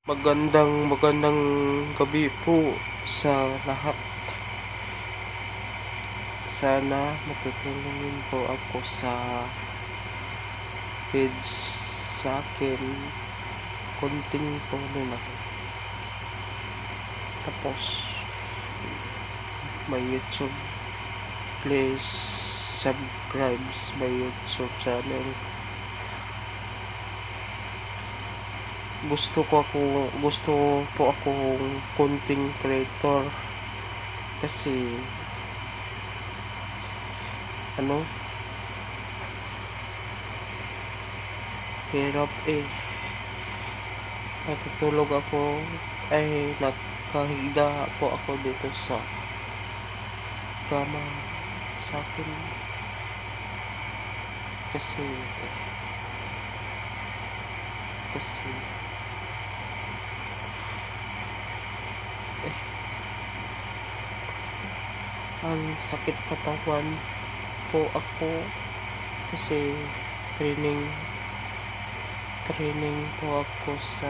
Magandang gabi po sa lahat. Sana matutulungan po ako sa page sa akin. Konting tulong ako. Tapos my YouTube, please subscribe my YouTube channel. Gusto po akong content creator kasi hirap natutulog ako nakahiga po ako dito sa kama sa akin kasi ang sakit katawan po ako kasi training po ako sa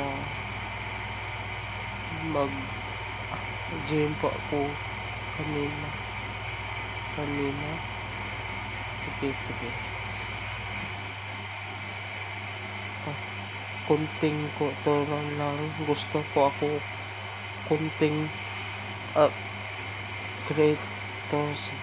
gym po ako kanina. Sige kunting ko tulong lang, gusto po ako kunting creators.